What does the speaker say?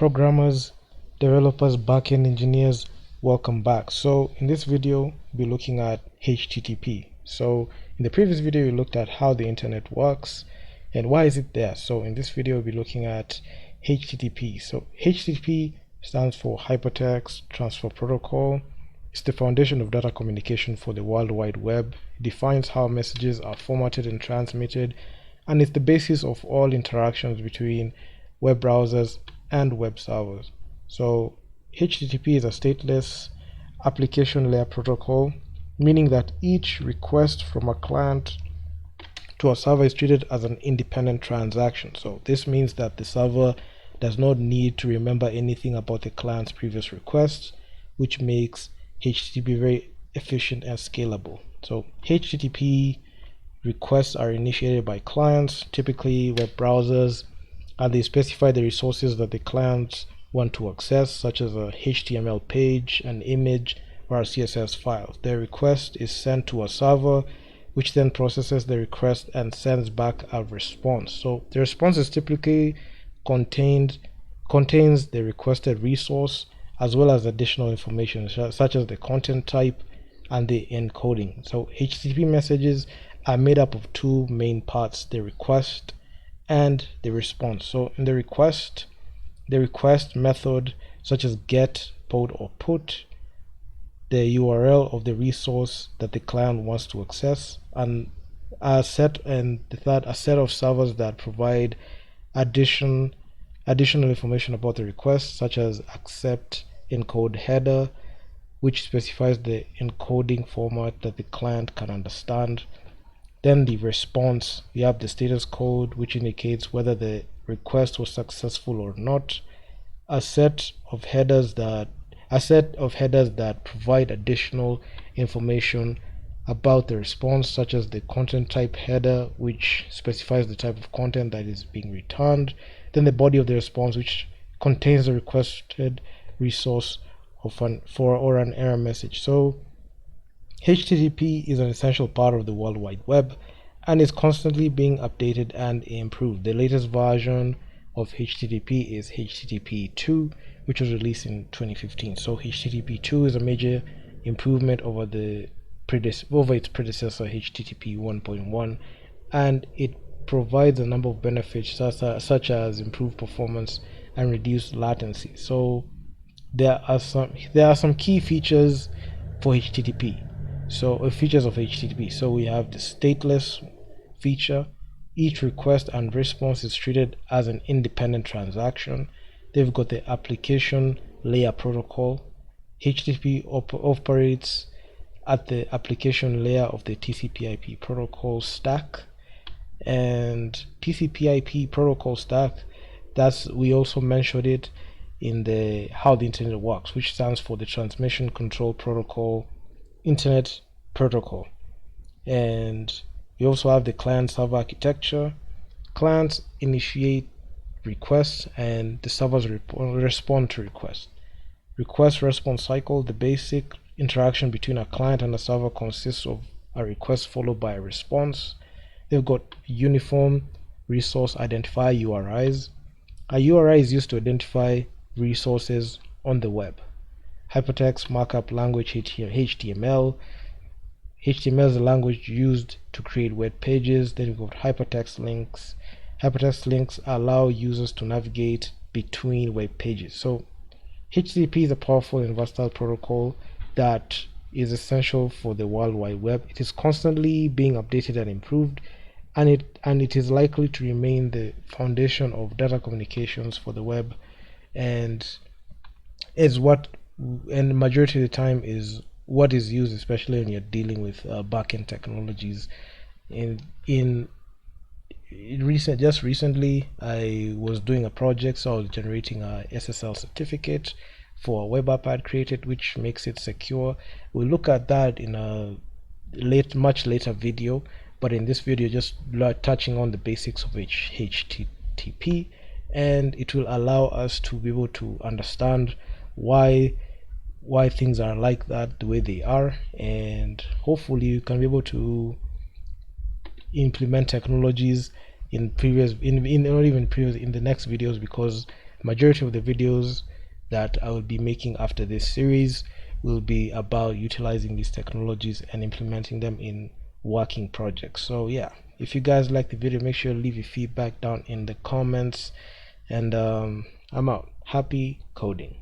Programmers, developers, backend engineers, welcome back. So in this video we'll be looking at HTTP. So in the previous video we looked at how the internet works and why is it there. So in this video we'll be looking at HTTP. So HTTP stands for Hypertext Transfer Protocol. It's the foundation of data communication for the World Wide Web. It defines how messages are formatted and transmitted, and it's the basis of all interactions between web browsers and web servers. So HTTP is a stateless application layer protocol, meaning that each request from a client to a server is treated as an independent transaction. So this means that the server does not need to remember anything about the client's previous requests, which makes HTTP very efficient and scalable. So HTTP requests are initiated by clients, typically web browsers, and they specify the resources that the clients want to access, such as a HTML page, an image, or a CSS file. The request is sent to a server, which then processes the request and sends back a response. So the response is typically contains the requested resource as well as additional information such as the content type and the encoding. So HTTP messages are made up of two main parts: the request and the response. So in the request method, such as get, post, or put, the URL of the resource that the client wants to access, and a set of servers that provide additional information about the request, such as accept encode header, which specifies the encoding format that the client can understand. Then the response, we have the status code, which indicates whether the request was successful or not. A set of headers that provide additional information about the response, such as the content type header, which specifies the type of content that is being returned. Then the body of the response, which contains the requested resource or an error message. So HTTP is an essential part of the World Wide Web and is constantly being updated and improved. The latest version of HTTP is HTTP 2, which was released in 2015. So HTTP 2 is a major improvement over its predecessor HTTP 1.1, and it provides a number of benefits such as improved performance and reduced latency. So there are some key features for HTTP. So features of HTTP. So we have the stateless feature. Each request and response is treated as an independent transaction. They've got the application layer protocol. HTTP operates at the application layer of the TCP/IP protocol stack, and TCP/IP protocol stack, we also mentioned it in the how the internet works, which stands for the Transmission Control Protocol Internet Protocol. And we also have the client-server architecture. Clients initiate requests and the servers respond to requests. Request-response cycle: the basic interaction between a client and a server consists of a request followed by a response. They've got uniform resource identifier URIs. A URI is used to identify resources on the web. Hypertext markup language HTML. HTML is the language used to create web pages. Then we've got hypertext links. Hypertext links allow users to navigate between web pages. So HTTP is a powerful and versatile protocol that is essential for the World Wide Web. It is constantly being updated and improved, and it is likely to remain the foundation of data communications for the web, and the majority of the time is what is used, especially when you're dealing with backend technologies. Just recently I was doing a project, so I was generating a SSL certificate for a web app I'd created, which makes it secure. We'll look at that in a much later video, but in this video just touching on the basics of HTTP, and it will allow us to be able to understand why things are like that, the way they are, and hopefully you can be able to implement technologies in the next videos, because Majority of the videos that I will be making after this series will be about utilizing these technologies and implementing them in working projects. So yeah, if you guys like the video, make sure to leave your feedback down in the comments, and I'm out. Happy coding.